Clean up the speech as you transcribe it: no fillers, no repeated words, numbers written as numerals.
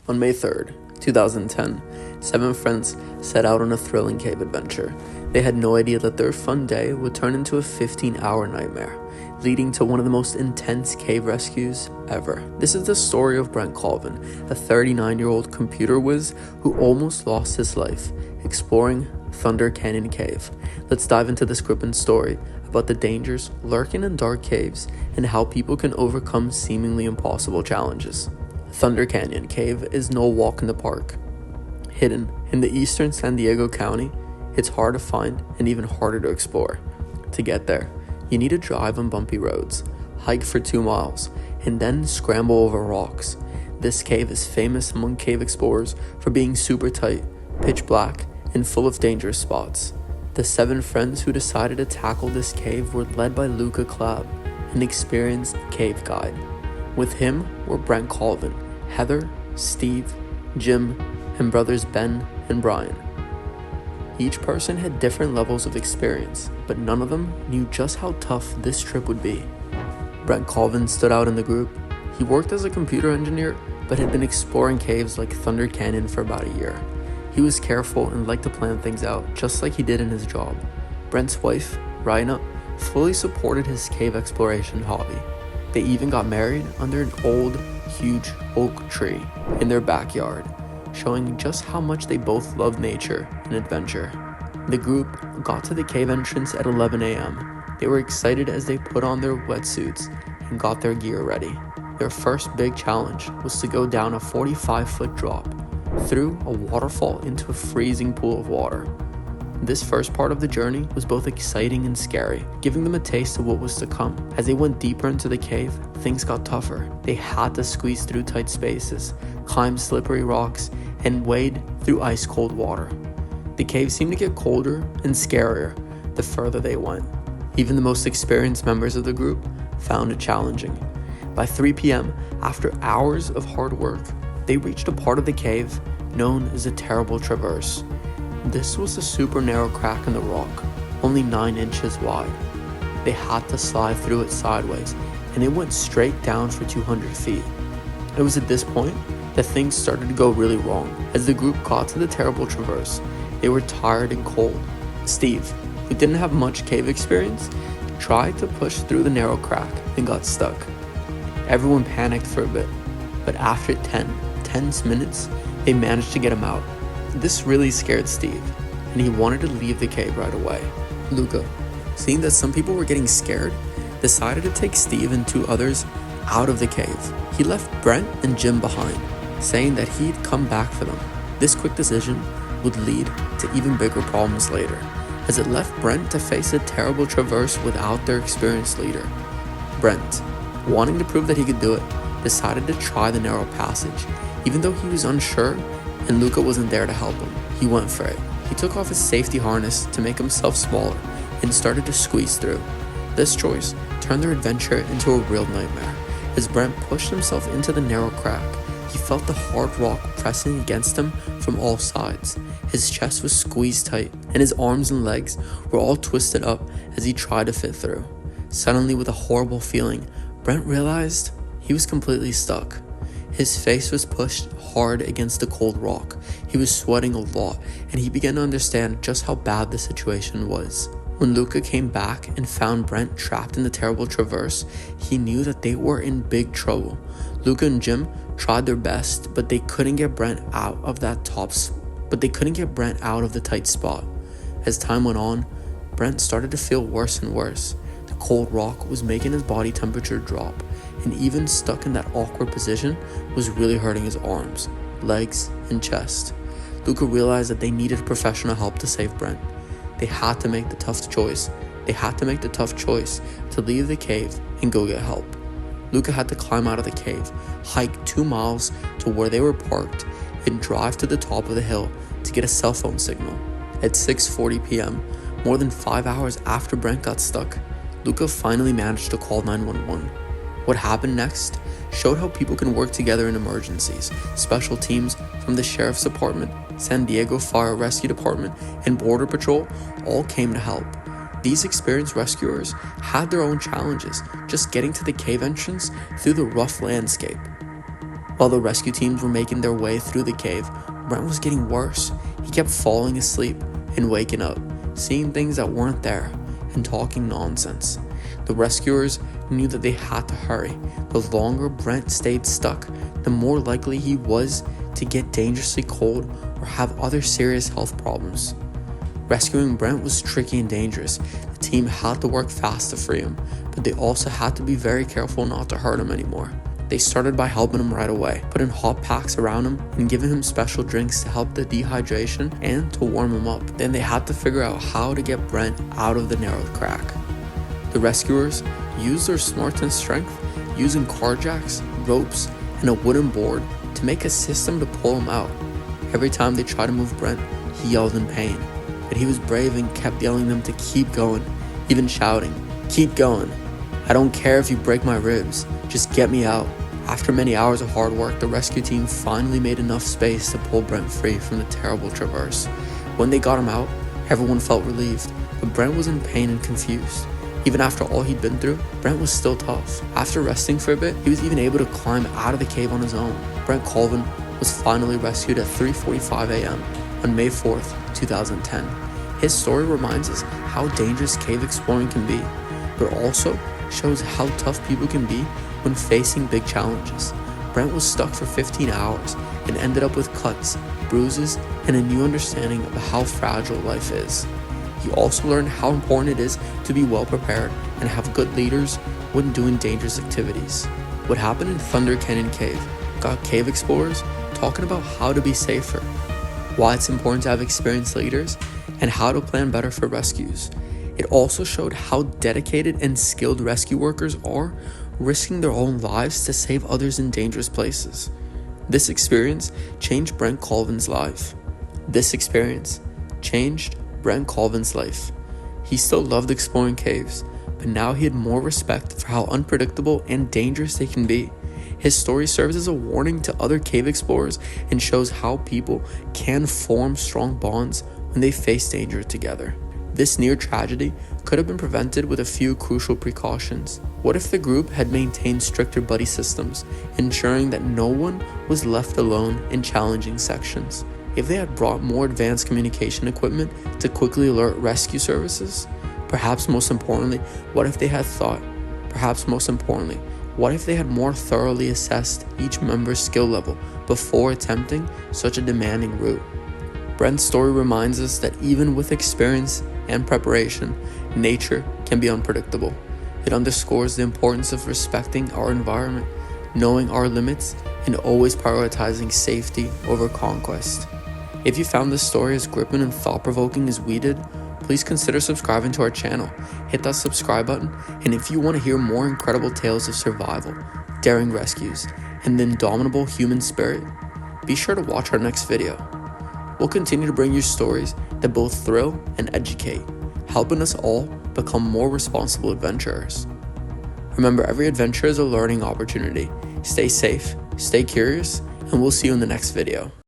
On May 3rd, 2010, 7 friends set out on a thrilling cave adventure. They had no idea that their fun day would turn into a 15-hour nightmare, leading to one of the most intense cave rescues ever. This is the story of Brent Colvin, a 39-year-old computer whiz who almost lost his life exploring Thunder Canyon Cave. Let's dive into this gripping story about the dangers lurking in dark caves and how people can overcome seemingly impossible challenges. Thunder Canyon Cave is no walk in the park. Hidden in the eastern San Diego County, it's hard to find and even harder to explore. To get there, you need to drive on bumpy roads, hike for 2 miles, and then scramble over rocks. This cave is famous among cave explorers for being super tight, pitch black, and full of dangerous spots. The 7 friends who decided to tackle this cave were led by Luca Clabb, an experienced cave guide. With him were Brent Colvin, Heather, Steve, Jim, and brothers Ben and Brian. Each person had different levels of experience, but none of them knew just how tough this trip would be. Brent Colvin stood out in the group. He worked as a computer engineer, but had been exploring caves like Thunder Canyon for about a year. He was careful and liked to plan things out, just like he did in his job. Brent's wife, Raina, fully supported his cave exploration hobby. They even got married under an old, huge oak tree in their backyard, showing just how much they both loved nature and adventure. The group got to the cave entrance at 11 a.m. They were excited as they put on their wetsuits and got their gear ready. Their first big challenge was to go down a 45-foot drop through a waterfall into a freezing pool of water. This first part of the journey was both exciting and scary, giving them a taste of what was to come. As they went deeper into the cave, things got tougher. They had to squeeze through tight spaces, climb slippery rocks, and wade through ice-cold water. The cave seemed to get colder and scarier the further they went. Even the most experienced members of the group found it challenging. By 3 p.m., after hours of hard work, they reached a part of the cave known as the Terrible Traverse. This was a super narrow crack in the rock, only 9 inches wide. They had to slide through it sideways, and it went straight down for 200 feet. It was at this point that things started to go really wrong. As the group got to the Terrible Traverse, they were tired and cold. Steve, who didn't have much cave experience, tried to push through the narrow crack and got stuck. Everyone panicked for a bit, but after 10 tense minutes, they managed to get him out. This really scared Steve, and he wanted to leave the cave right away. Luca, seeing that some people were getting scared, decided to take Steve and 2 others out of the cave. He left Brent and Jim behind, saying that he'd come back for them. This quick decision would lead to even bigger problems later, as it left Brent to face a terrible traverse without their experienced leader. Brent, wanting to prove that he could do it, decided to try the narrow passage. Even though he was unsure and Luca wasn't there to help him, he went for it. He took off his safety harness to make himself smaller and started to squeeze through. This choice turned their adventure into a real nightmare. As Brent pushed himself into the narrow crack, he felt the hard rock pressing against him from all sides. His chest was squeezed tight, and his arms and legs were all twisted up as he tried to fit through. Suddenly, with a horrible feeling, Brent realized he was completely stuck. His face was pushed hard against the cold rock. He was sweating a lot, and he began to understand just how bad the situation was. When Luca came back and found Brent trapped in the Terrible Traverse, he knew that they were in big trouble. Luca and Jim tried their best, but they couldn't get Brent out of the tight spot. As time went on, Brent started to feel worse and worse. The cold rock was making his body temperature drop, and even stuck in that awkward position was really hurting his arms, legs, and chest. Luca realized that they needed professional help to save Brent. They had to make the tough choice. To leave the cave and go get help. Luca had to climb out of the cave, hike 2 miles to where they were parked, and drive to the top of the hill to get a cell phone signal. At 6:40 p.m., more than 5 hours after Brent got stuck, Luca finally managed to call 911. What happened next showed how people can work together in emergencies. Special teams from the Sheriff's Department, San Diego Fire Rescue Department, and Border Patrol all came to help. These experienced rescuers had their own challenges just getting to the cave entrance through the rough landscape. While the rescue teams were making their way through the cave, Brent was getting worse. He kept falling asleep and waking up, seeing things that weren't there, and talking nonsense. The rescuers knew that they had to hurry. The longer Brent stayed stuck, the more likely he was to get dangerously cold or have other serious health problems. Rescuing Brent was tricky and dangerous. The team had to work fast to free him, but they also had to be very careful not to hurt him anymore. They started by helping him right away, putting hot packs around him and giving him special drinks to help the dehydration and to warm him up. Then they had to figure out how to get Brent out of the narrow crack. The rescuers used their smarts and strength, using car jacks, ropes, and a wooden board to make a system to pull him out. Every time they tried to move Brent, he yelled in pain, but he was brave and kept yelling them to keep going, even shouting, "Keep going. I don't care if you break my ribs, just get me out." After many hours of hard work, the rescue team finally made enough space to pull Brent free from the terrible traverse. When they got him out, everyone felt relieved, but Brent was in pain and confused. Even after all he'd been through, Brent was still tough. After resting for a bit, he was even able to climb out of the cave on his own. Brent Colvin was finally rescued at 3:45 a.m. on May 4th, 2010. His story reminds us how dangerous cave exploring can be, but also shows how tough people can be when facing big challenges. Brent was stuck for 15 hours and ended up with cuts, bruises, and a new understanding of how fragile life is. He also learned how important it is to be well prepared and have good leaders when doing dangerous activities. What happened in Thunder Canyon Cave got cave explorers talking about how to be safer, why it's important to have experienced leaders, and how to plan better for rescues. It also showed how dedicated and skilled rescue workers are, risking their own lives to save others in dangerous places. This experience changed Brent Colvin's life. He still loved exploring caves, but now he had more respect for how unpredictable and dangerous they can be. His story serves as a warning to other cave explorers and shows how people can form strong bonds when they face danger together. This near tragedy could have been prevented with a few crucial precautions. What if the group had maintained stricter buddy systems, ensuring that no one was left alone in challenging sections? If they had brought more advanced communication equipment to quickly alert rescue services? Perhaps most importantly, what if they had more thoroughly assessed each member's skill level before attempting such a demanding route? Brent's story reminds us that even with experience and preparation, nature can be unpredictable. It underscores the importance of respecting our environment, knowing our limits, and always prioritizing safety over conquest. If you found this story as gripping and thought-provoking as we did, please consider subscribing to our channel. Hit that subscribe button, and if you want to hear more incredible tales of survival, daring rescues, and the indomitable human spirit, be sure to watch our next video. We'll continue to bring you stories that both thrill and educate, helping us all become more responsible adventurers. Remember, every adventure is a learning opportunity. Stay safe, stay curious, and we'll see you in the next video.